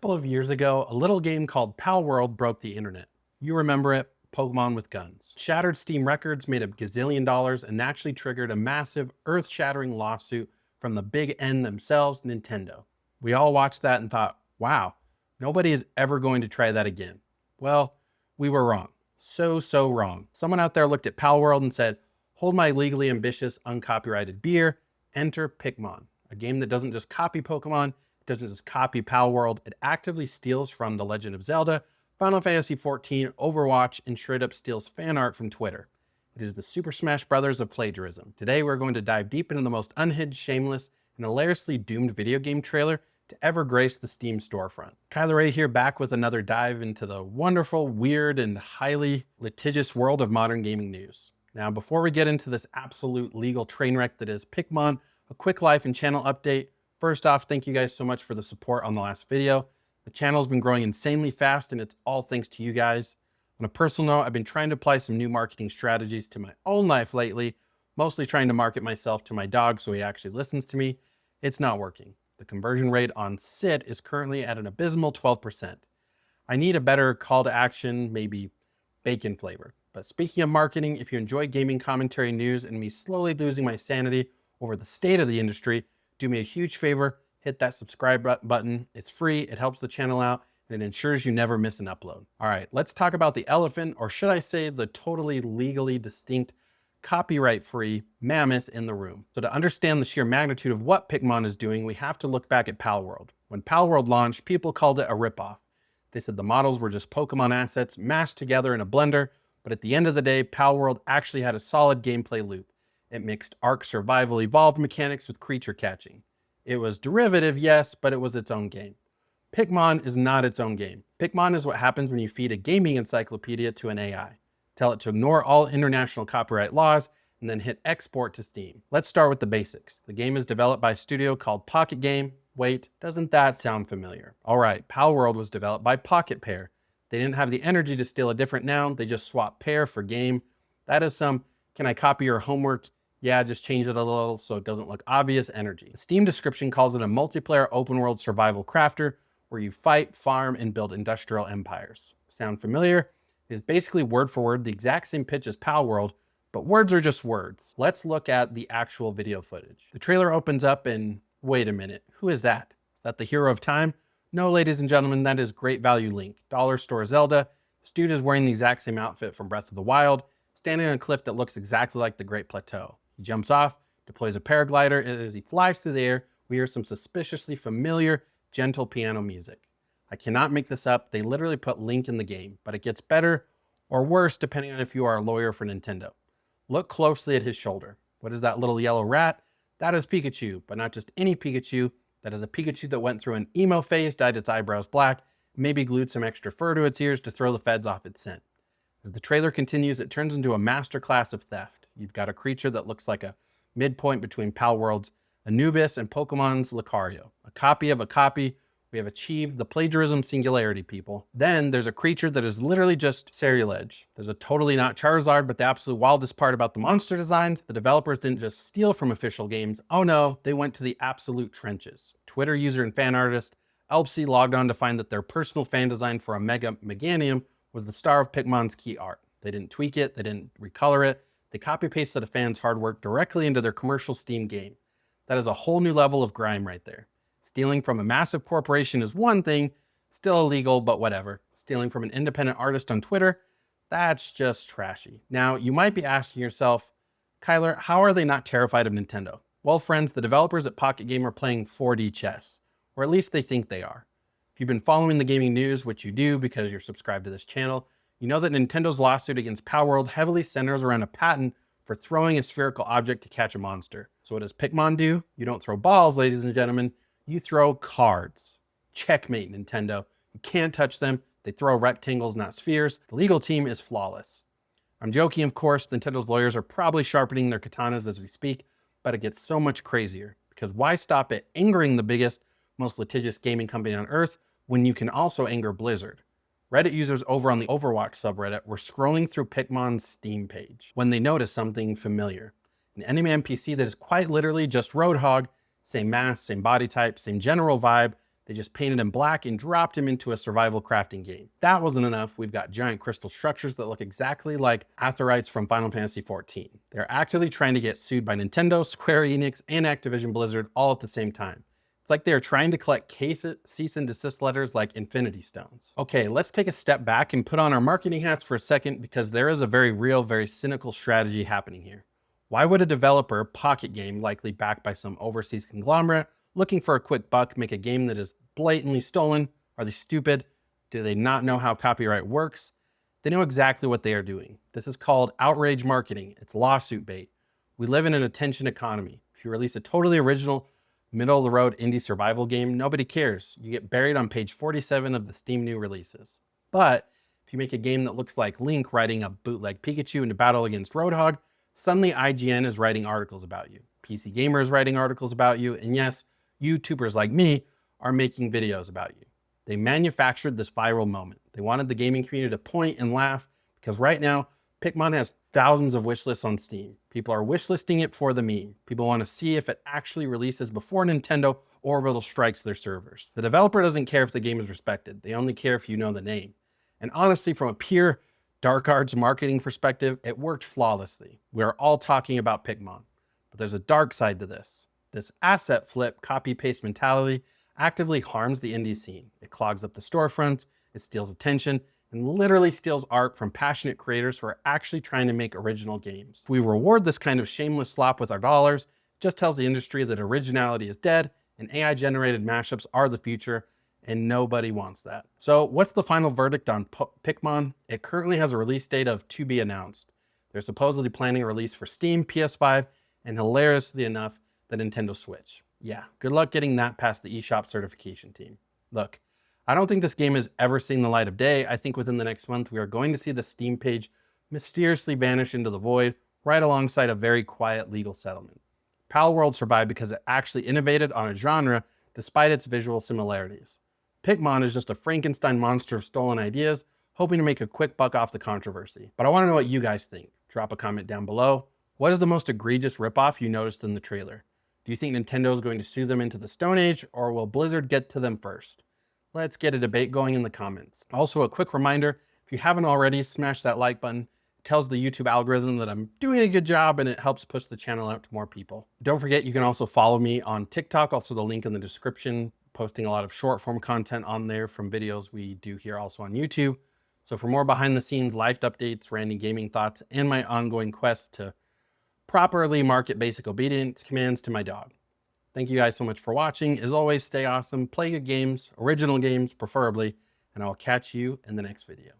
couple of years ago, a little game called Palworld broke the internet. You remember it, Pokemon with guns. Shattered Steam records, made a gazillion dollars, and actually triggered a massive, earth-shattering lawsuit from the big N themselves, Nintendo. We all watched that and thought, wow, nobody is ever going to try that again. Well, we were wrong. So wrong. Someone out there looked at Palworld and said, hold my legally ambitious, uncopyrighted beer, enter Pickmon, a game that doesn't just copy Pokemon, it doesn't just copy Palworld, it actively steals from The Legend of Zelda, Final Fantasy XIV, Overwatch, and straight up steals fan art from Twitter. It is the Super Smash Brothers of plagiarism. Today we're going to dive deep into the most unhinged, shameless, and hilariously doomed video game trailer to ever grace the Steam storefront. Cyler here, back with another dive into the wonderful, weird, and highly litigious world of modern gaming news. Now, before we get into this absolute legal train wreck that is Pickmon, a quick life and channel update. First off, thank you guys so much for the support on the last video. The channel's been growing insanely fast, and it's all thanks to you guys. On a personal note, I've been trying to apply some new marketing strategies to my own life lately, mostly trying to market myself to my dog so he actually listens to me. It's not working. The conversion rate on SIT is currently at an abysmal 12%. I need a better call to action, maybe bacon flavor. But speaking of marketing, if you enjoy gaming commentary news and me slowly losing my sanity over the state of the industry, do me a huge favor, hit that subscribe button. It's free, it helps the channel out, and it ensures you never miss an upload. All right, let's talk about the elephant, or should I say the totally legally distinct, copyright-free mammoth in the room. So to understand the sheer magnitude of what Pickmon is doing, we have to look back at Palworld. When Palworld launched, people called it a ripoff. They said the models were just Pokemon assets mashed together in a blender, but at the end of the day, Palworld actually had a solid gameplay loop. It mixed Ark survival evolved mechanics with creature catching. It was derivative, yes, but it was its own game. Pickmon is not its own game. Pickmon is what happens when you feed a gaming encyclopedia to an AI. Tell it to ignore all international copyright laws, and then hit export to Steam. Let's start with the basics. The game is developed by a studio called Pocket Game. Wait, doesn't that sound familiar? All right, Palworld was developed by Pocket Pair. They didn't have the energy to steal a different noun, they just swapped pair for game. That is some, can I copy your homework? Yeah, just change it a little so it doesn't look obvious energy. The Steam description calls it a multiplayer open world survival crafter where you fight, farm, and build industrial empires. Sound familiar? It is basically word for word the exact same pitch as Palworld, but words are just words. Let's look at the actual video footage. The trailer opens up and, wait a minute, who is that? Is that the hero of time? No, ladies and gentlemen, that is Great Value Link, Dollar Store Zelda. This dude is wearing the exact same outfit from Breath of the Wild, standing on a cliff that looks exactly like the Great Plateau. He jumps off, deploys a paraglider, and as he flies through the air, we hear some suspiciously familiar, gentle piano music. I cannot make this up, they literally put Link in the game, but it gets better or worse depending on if you are a lawyer for Nintendo. Look closely at his shoulder. What is that little yellow rat? That is Pikachu, but not just any Pikachu. That is a Pikachu that went through an emo phase, dyed its eyebrows black, maybe glued some extra fur to its ears to throw the feds off its scent. As the trailer continues, it turns into a masterclass of theft. You've got a creature that looks like a midpoint between Palworld's Anubis and Pokemon's Lucario. A copy of a copy. We have achieved the plagiarism singularity, people. Then there's a creature that is literally just Ceruledge. There's a totally not Charizard, but the absolute wildest part about the monster designs, the developers didn't just steal from official games. Oh no, they went to the absolute trenches. Twitter user and fan artist Elpsy logged on to find that their personal fan design for a Mega Meganium was the star of Pickmon's key art. They didn't tweak it, they didn't recolor it, they copy-pasted a fan's hard work directly into their commercial Steam game. That is a whole new level of grime right there. Stealing from a massive corporation is one thing, still illegal, but whatever. Stealing from an independent artist on Twitter, that's just trashy. Now, you might be asking yourself, Cyler, how are they not terrified of Nintendo? Well, friends, the developers at Pocket Game are playing 4D chess, or at least they think they are. If you've been following the gaming news, which you do because you're subscribed to this channel, you know that Nintendo's lawsuit against Palworld heavily centers around a patent for throwing a spherical object to catch a monster. So what does Pickmon do? You don't throw balls, ladies and gentlemen. You throw cards. Checkmate, Nintendo. You can't touch them. They throw rectangles, not spheres. The legal team is flawless. I'm joking, of course. Nintendo's lawyers are probably sharpening their katanas as we speak, but it gets so much crazier. Because why stop at angering the biggest, most litigious gaming company on earth when you can also anger Blizzard? Reddit users over on the Overwatch subreddit were scrolling through Pickmon's Steam page when they noticed something familiar. An enemy NPC that is quite literally just Roadhog, same mask, same body type, same general vibe. They just painted him black and dropped him into a survival crafting game. That wasn't enough. We've got giant crystal structures that look exactly like aetherytes from Final Fantasy XIV. They're actively trying to get sued by Nintendo, Square Enix, and Activision Blizzard all at the same time. It's like they're trying to collect cease and desist letters like Infinity Stones. Okay, let's take a step back and put on our marketing hats for a second, because there is a very real, very cynical strategy happening here. Why would a developer, Pocket Game, likely backed by some overseas conglomerate, looking for a quick buck, make a game that is blatantly stolen? Are they stupid? Do they not know how copyright works? They know exactly what they are doing. This is called outrage marketing. It's lawsuit bait. We live in an attention economy. If you release a totally original, middle-of-the-road indie survival game, nobody cares. You get buried on page 47 of the Steam new releases. But if you make a game that looks like Link riding a bootleg Pikachu into battle against Roadhog, suddenly IGN is writing articles about you. PC Gamer is writing articles about you, and yes, YouTubers like me are making videos about you. They manufactured this viral moment. They wanted the gaming community to point and laugh, because right now, Pickmon has thousands of wish lists on Steam. People are wishlisting it for the meme. People want to see if it actually releases before Nintendo Orbital strikes their servers. The developer doesn't care if the game is respected. They only care if you know the name. And honestly, from a pure dark arts marketing perspective, it worked flawlessly. We are all talking about Pickmon, but there's a dark side to this. This asset flip, copy-paste mentality actively harms the indie scene. It clogs up the storefronts, it steals attention, and literally steals art from passionate creators who are actually trying to make original games. If we reward this kind of shameless slop with our dollars, it just tells the industry that originality is dead and AI-generated mashups are the future, and nobody wants that. So what's the final verdict on Pickmon? It currently has a release date of to be announced. They're supposedly planning a release for Steam, PS5, and hilariously enough, the Nintendo Switch. Yeah, good luck getting that past the eShop certification team. Look, I don't think this game has ever seen the light of day. I think within the next month, we are going to see the Steam page mysteriously vanish into the void, right alongside a very quiet legal settlement. Palworld survived because it actually innovated on a genre despite its visual similarities. Pickmon is just a Frankenstein monster of stolen ideas, hoping to make a quick buck off the controversy. But I want to know what you guys think. Drop a comment down below. What is the most egregious ripoff you noticed in the trailer? Do you think Nintendo is going to sue them into the Stone Age, or will Blizzard get to them first? Let's get a debate going in the comments. Also, a quick reminder, if you haven't already, smash that like button. It tells the YouTube algorithm that I'm doing a good job, and it helps push the channel out to more people. Don't forget, you can also follow me on TikTok, also the link in the description, posting a lot of short form content on there from videos we do here also on YouTube. So for more behind the scenes life updates, random gaming thoughts, and my ongoing quest to properly market basic obedience commands to my dog. Thank you guys so much for watching. As always, stay awesome, play good games, original games preferably, and I'll catch you in the next video.